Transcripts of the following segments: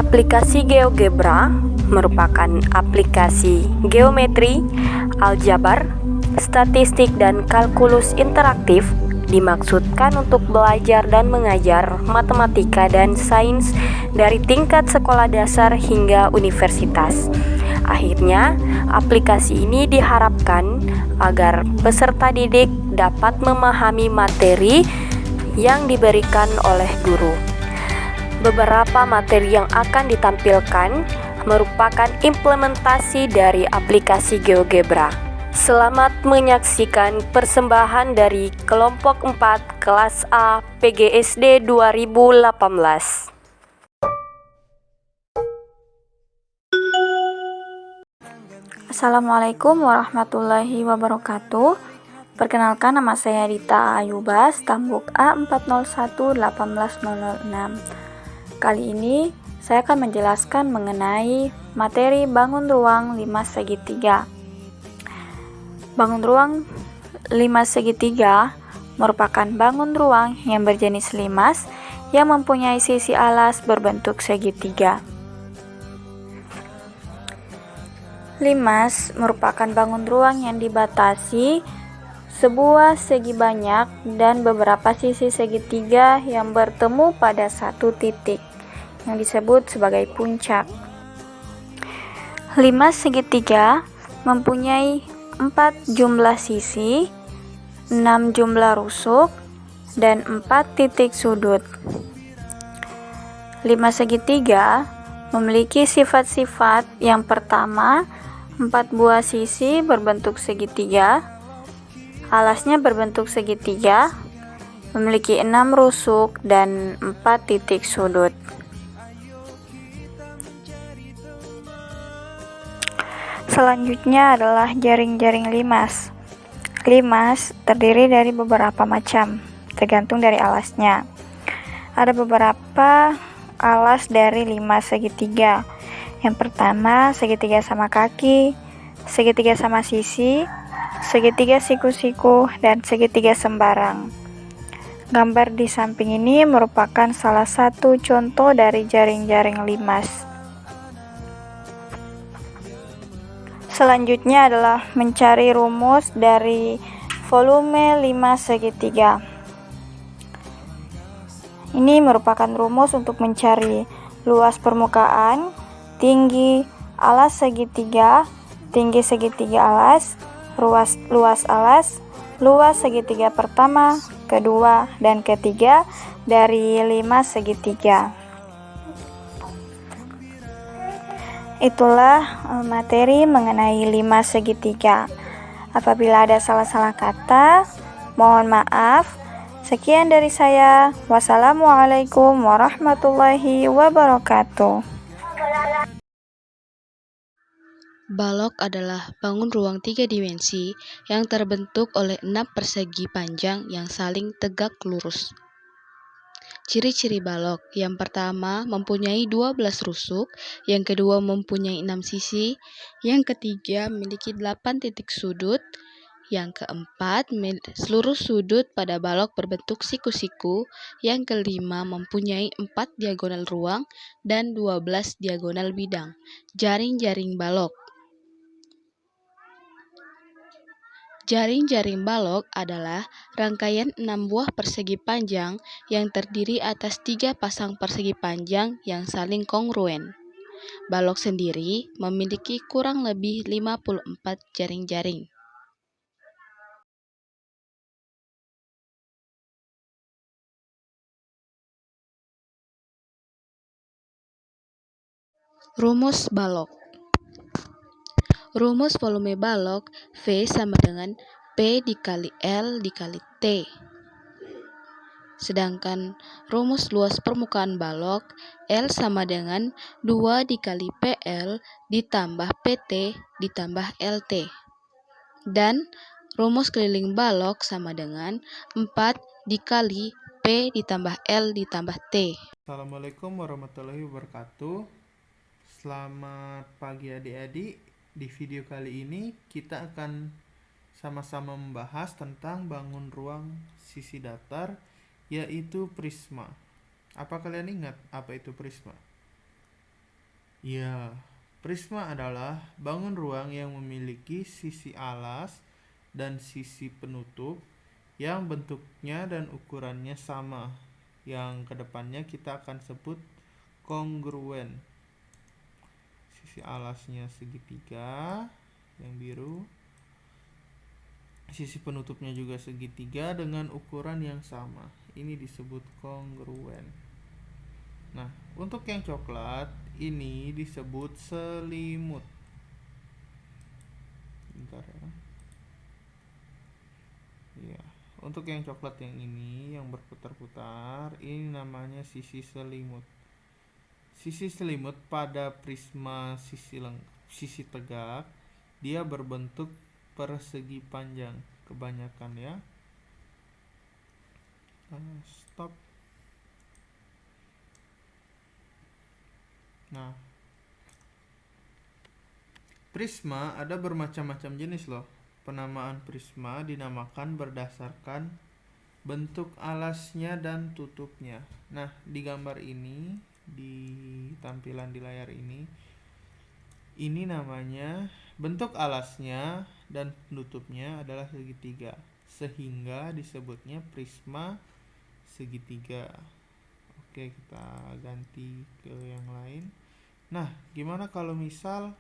Aplikasi GeoGebra merupakan aplikasi geometri, aljabar, statistik, dan kalkulus interaktif dimaksudkan untuk belajar dan mengajar matematika dan sains dari tingkat sekolah dasar hingga universitas. Akhirnya, aplikasi ini diharapkan agar peserta didik dapat memahami materi yang diberikan oleh guru. Beberapa materi yang akan ditampilkan merupakan implementasi dari aplikasi GeoGebra. Selamat menyaksikan persembahan dari kelompok 4 kelas A PGSD 2018. Assalamualaikum warahmatullahi wabarakatuh. Perkenalkan, nama saya Dita Ayuba, stambuk A401-18006. Kali ini saya akan menjelaskan mengenai materi bangun ruang 5 segitiga. Bangun ruang 5 segitiga merupakan bangun ruang yang berjenis limas yang mempunyai sisi alas berbentuk segitiga. Limas merupakan bangun ruang yang dibatasi sebuah segi banyak dan beberapa sisi segitiga yang bertemu pada satu titik yang disebut sebagai puncak. Limas segitiga mempunyai 4 jumlah sisi, 6 jumlah rusuk, dan 4 titik sudut. Limas segitiga memiliki sifat-sifat. Yang pertama, 4 buah sisi berbentuk segitiga, alasnya berbentuk segitiga, memiliki 6 rusuk dan 4 titik sudut. Selanjutnya adalah jaring-jaring limas. Limas terdiri dari beberapa macam, tergantung dari alasnya. Ada beberapa alas dari limas segitiga. Yang pertama, segitiga sama kaki, segitiga sama sisi, segitiga siku-siku, dan segitiga sembarang. Gambar di samping ini merupakan salah satu contoh dari jaring-jaring limas. Selanjutnya adalah mencari rumus dari volume 5 segitiga. Ini merupakan rumus untuk mencari luas permukaan, tinggi alas segitiga, tinggi segitiga alas, luas alas, luas segitiga pertama, kedua, dan ketiga dari 5 segitiga. Itulah materi mengenai 5 segitiga. Apabila ada salah-salah kata, mohon maaf. Sekian dari saya. Wassalamualaikum warahmatullahi wabarakatuh. Balok adalah bangun ruang 3 dimensi yang terbentuk oleh 6 persegi panjang yang saling tegak lurus. Ciri-ciri balok: yang pertama, mempunyai 12 rusuk, yang kedua mempunyai 6 sisi, yang ketiga memiliki 8 titik sudut, yang keempat seluruh sudut pada balok berbentuk siku-siku, yang kelima mempunyai 4 diagonal ruang dan 12 diagonal bidang. Jaring-jaring balok. Jaring-jaring balok adalah rangkaian 6 buah persegi panjang yang terdiri atas 3 pasang persegi panjang yang saling kongruen. Balok sendiri memiliki kurang lebih 54 jaring-jaring. Rumus balok. Rumus volume balok V sama dengan P dikali L dikali T. Sedangkan rumus luas permukaan balok L sama dengan 2 dikali PL ditambah PT ditambah LT. Dan rumus keliling balok sama dengan 4 dikali P ditambah L ditambah T. Assalamualaikum warahmatullahi wabarakatuh. Selamat pagi adik-adik. Di video kali ini kita akan sama-sama membahas tentang bangun ruang sisi datar, yaitu prisma. Apa kalian ingat apa itu prisma? Ya, prisma adalah bangun ruang yang memiliki sisi alas dan sisi penutup yang bentuknya dan ukurannya sama, yang kedepannya kita akan sebut kongruen. Sisi alasnya segitiga yang biru, sisi penutupnya juga segitiga dengan ukuran yang sama. Ini disebut kongruen. Nah, untuk yang coklat ini disebut selimut. Bentar ya. Iya, untuk yang coklat yang ini yang berputar-putar, ini namanya sisi selimut. Sisi selimut pada prisma sisi tegak, dia berbentuk persegi panjang kebanyakan ya. Stop. Nah, prisma ada bermacam-macam jenis loh. Penamaan prisma dinamakan berdasarkan bentuk alasnya dan tutupnya. Nah, di gambar ini, di tampilan di layar ini namanya bentuk alasnya dan penutupnya adalah segitiga, sehingga disebutnya prisma segitiga. Oke, kita ganti ke yang lain. Nah, gimana kalau misal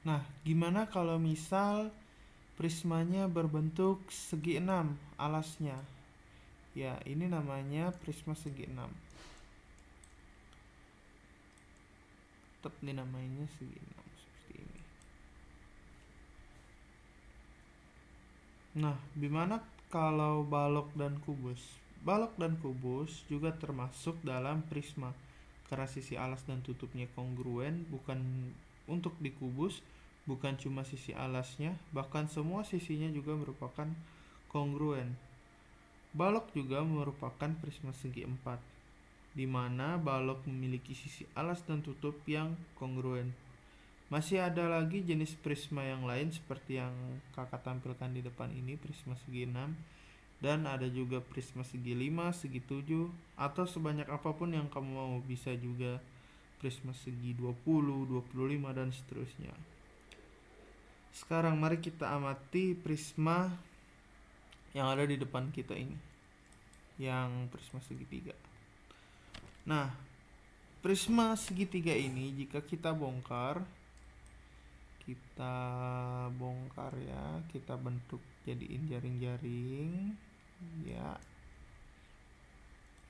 Nah, gimana kalau misal prismanya berbentuk segi 6 alasnya? Ya, ini namanya prisma segi 6. Tetap dinamainya segi 6 seperti ini. Nah, gimana kalau balok dan kubus? Balok dan kubus juga termasuk dalam prisma karena sisi alas dan tutupnya kongruen. Bukan untuk di kubus, bukan cuma sisi alasnya, bahkan semua sisinya juga merupakan kongruen. Balok juga merupakan prisma segi 4, di mana balok memiliki sisi alas dan tutup yang kongruen. Masih ada lagi jenis prisma yang lain seperti yang kakak tampilkan di depan ini, prisma segi 6, dan ada juga prisma segi 5, segi 7, atau sebanyak apapun yang kamu mau. Bisa juga prisma segi 20, 25, dan seterusnya. Sekarang mari kita amati prisma yang ada di depan kita ini, yang prisma segitiga. Nah, prisma segitiga ini jika kita bongkar ya, kita bentuk jadiin jaring-jaring ya.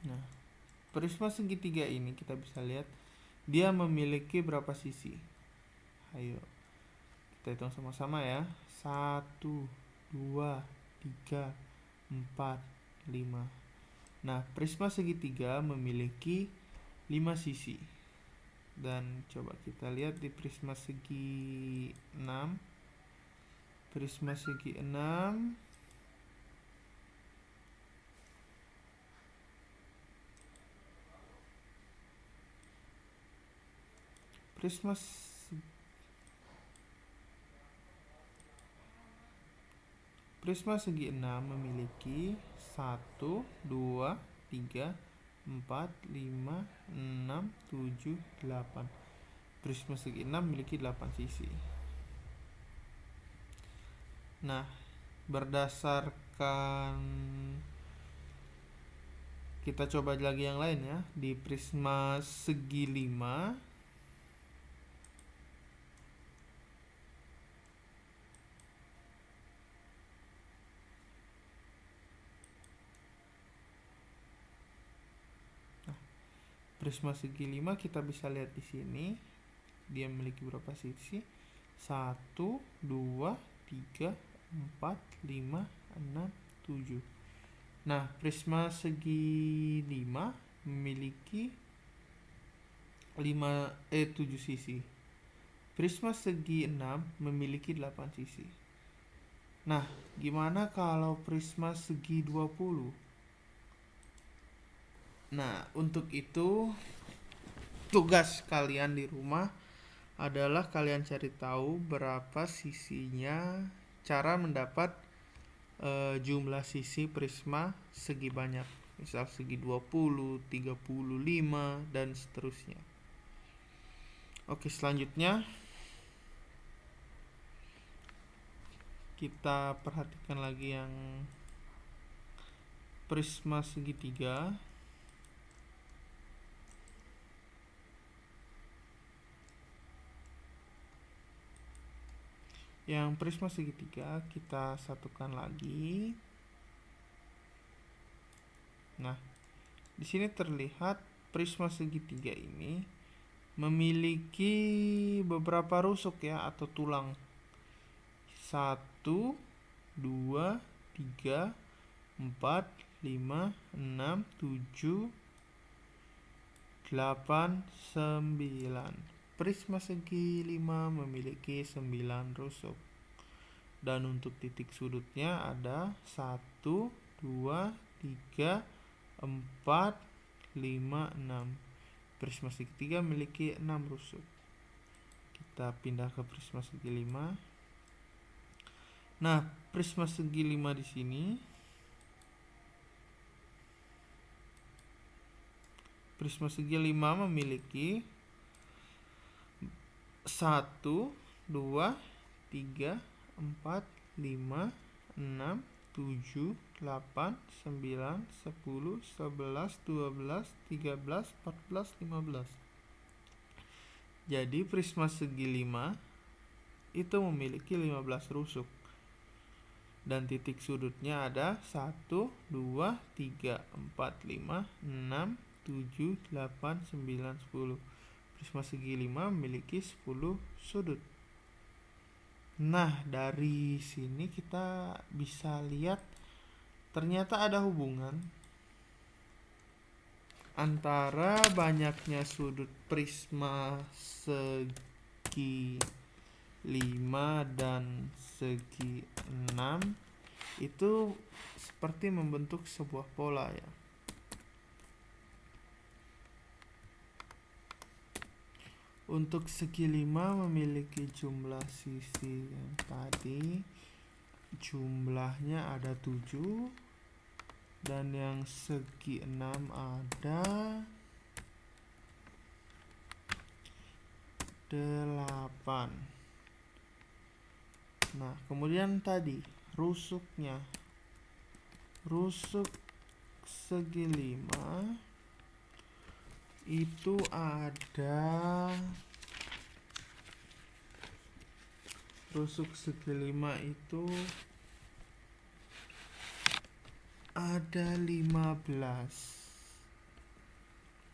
Nah, prisma segitiga ini kita bisa lihat dia memiliki berapa sisi. Ayo kita hitung sama-sama ya. 1, 2, 3, 4, 5. Nah, prisma segitiga memiliki 5 sisi. Dan coba kita lihat di prisma segi 6. Prisma segi 6 Prisma segi 6 memiliki 1, 2, 3, 4, 5, 6, 7, 8. Prisma segi 6 memiliki 8 sisi. Nah, berdasarkan kita coba lagi yang lain ya. Di prisma segi 5 Prisma segi 5 kita bisa lihat di sini dia memiliki berapa sisi? 1, 2, 3, 4, 5, 6, 7. Nah, prisma segi 5 memiliki 7 sisi. Prisma segi 6 memiliki 8 sisi. Nah, gimana kalau prisma segi 20? Nah, untuk itu tugas kalian di rumah adalah kalian cari tahu berapa sisinya, cara mendapat jumlah sisi prisma segi banyak. Misal segi 20, 35, dan seterusnya. Oke, selanjutnya kita perhatikan lagi yang prisma segitiga. Yang prisma segitiga kita satukan lagi. Nah, di sini terlihat prisma segitiga ini memiliki beberapa rusuk ya, atau tulang. 1, 2, 3, 4, 5, 6, 7, 8, 9. Prisma segi 5 memiliki 9 rusuk. Dan untuk titik sudutnya ada 1, 2, 3, 4, 5, 6. Prisma segitiga memiliki 6 rusuk. Kita pindah ke prisma segi 5. Nah, prisma segi 5 di sini prisma segi 5 memiliki 1, 2, 3, 4, 5, 6, 7, 8, 9, 10, 11, 12, 13, 14, 15. Jadi prisma segi 5 itu memiliki 15 rusuk. Dan titik sudutnya ada 1, 2, 3, 4, 5, 6, 7, 8, 9, 10. Prisma segi 5 memiliki 10 sudut. Nah, dari sini kita bisa lihat ternyata ada hubungan antara banyaknya sudut prisma segi 5 dan segi 6 itu seperti membentuk sebuah pola ya. Untuk segi 5 memiliki jumlah sisi yang tadi, jumlahnya ada 7, dan yang segi 6 ada 8. Nah, kemudian tadi rusuknya, rusuk segi 5 itu ada, rusuk segi 5 itu ada 15,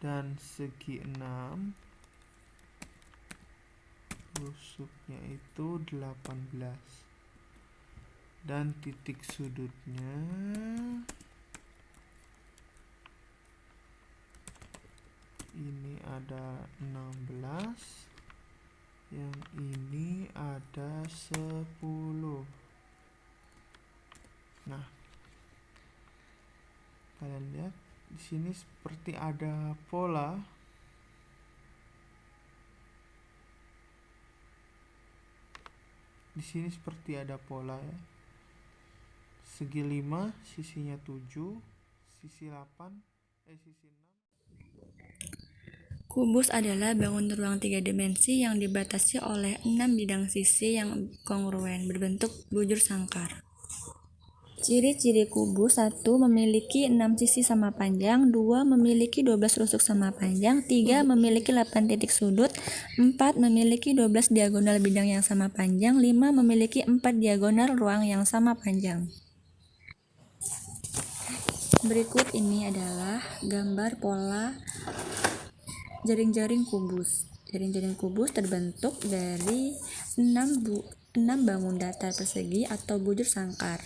dan segi 6 rusuknya itu 18, dan titik sudutnya ini ada 16, yang ini ada 10. Nah, kalian lihat di sini seperti ada pola. Di sini seperti ada pola ya. Segi 5 sisinya 7, sisi 8, sisi 6. Kubus adalah bangun ruang 3 dimensi yang dibatasi oleh 6 bidang sisi yang kongruen berbentuk bujur sangkar. Ciri-ciri kubus: 1. Memiliki 6 sisi sama panjang. 2. Memiliki 12 rusuk sama panjang. 3. Memiliki 8 titik sudut. 4. Memiliki 12 diagonal bidang yang sama panjang. 5. Memiliki 4 diagonal ruang yang sama panjang. Berikut ini adalah gambar pola Jaring-jaring kubus. Jaring-jaring kubus terbentuk dari 6 bangun datar persegi atau bujur sangkar.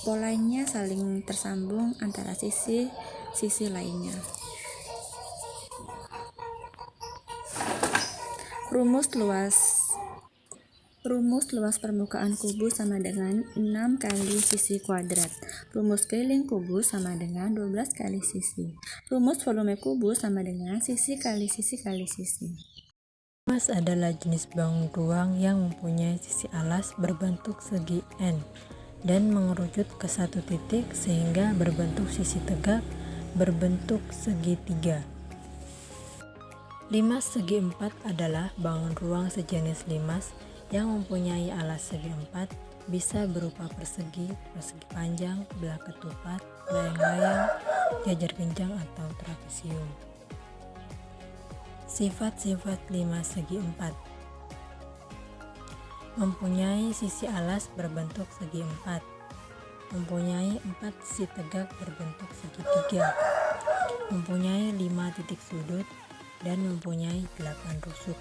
Polanya saling tersambung antara sisi lainnya. Rumus luas permukaan kubus sama dengan 6 kali sisi kuadrat. Rumus keliling kubus sama dengan 12 kali sisi. Rumus volume kubus sama dengan sisi kali sisi kali sisi. Limas adalah jenis bangun ruang yang mempunyai sisi alas berbentuk segi N dan mengerucut ke satu titik sehingga berbentuk sisi tegak berbentuk segitiga. Limas segi 4 adalah bangun ruang sejenis limas yang mempunyai alas segi 4, bisa berupa persegi panjang, belah ketupat, layang-layang, jajar genjang atau trapesium. Sifat-sifat limas segi 4: mempunyai sisi alas berbentuk segi 4, mempunyai 4 sisi tegak berbentuk segitiga, mempunyai 5 titik sudut, dan mempunyai 8 rusuk.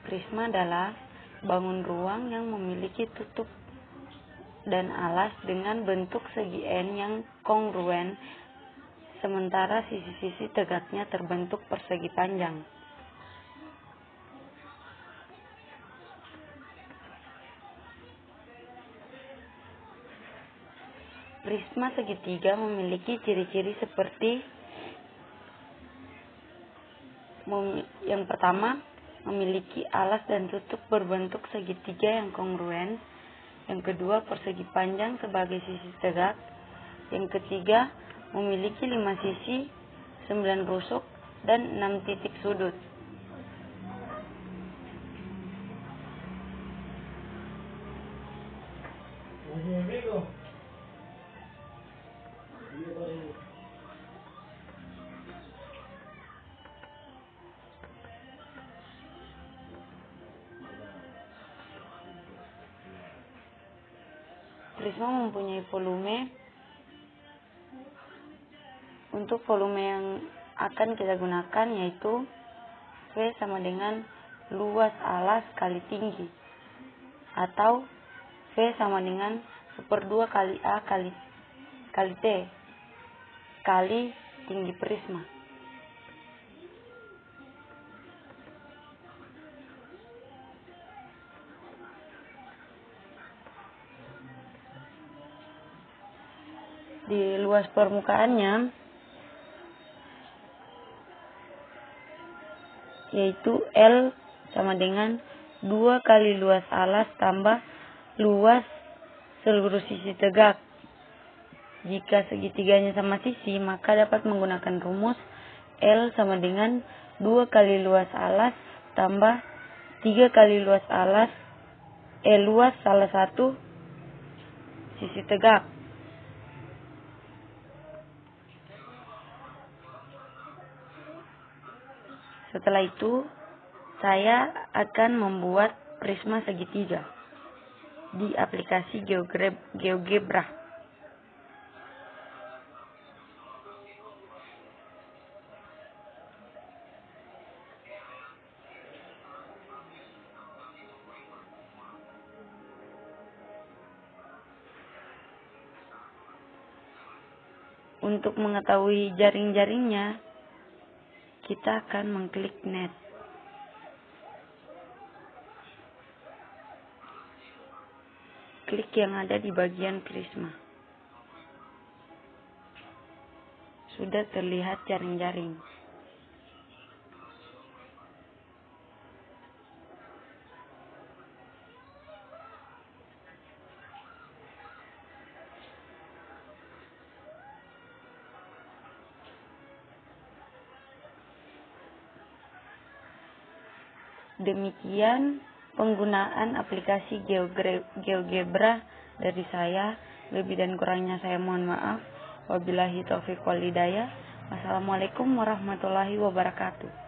Prisma adalah bangun ruang yang memiliki tutup dan alas dengan bentuk segi N yang kongruen, sementara sisi-sisi tegaknya terbentuk persegi panjang. Prisma segitiga memiliki ciri-ciri seperti yang pertama, memiliki alas dan tutup berbentuk segitiga yang kongruen. Yang kedua, persegi panjang sebagai sisi tegak. Yang ketiga, memiliki 5 sisi, 9 rusuk, dan 6 titik sudut. Prisma mempunyai volume. Untuk volume yang akan kita gunakan yaitu V sama dengan luas alas kali tinggi, atau V sama dengan 1/2 kali A kali T kali tinggi prisma. Di luas permukaannya yaitu L sama dengan 2 kali luas alas tambah luas seluruh sisi tegak. Jika segitiganya sama sisi, maka dapat menggunakan rumus L sama dengan 2 kali luas alas tambah 3 kali luas alas luas salah satu sisi tegak. Setelah itu, saya akan membuat prisma segitiga di aplikasi GeoGebra. Untuk mengetahui jaring-jaringnya, kita akan mengklik net. Klik yang ada di bagian prisma. Sudah terlihat jaring-jaring. Demikian penggunaan aplikasi GeoGebra dari saya. Lebih dan kurangnya saya mohon maaf. Wabillahi taufiq wal hidayah. Wassalamualaikum warahmatullahi wabarakatuh.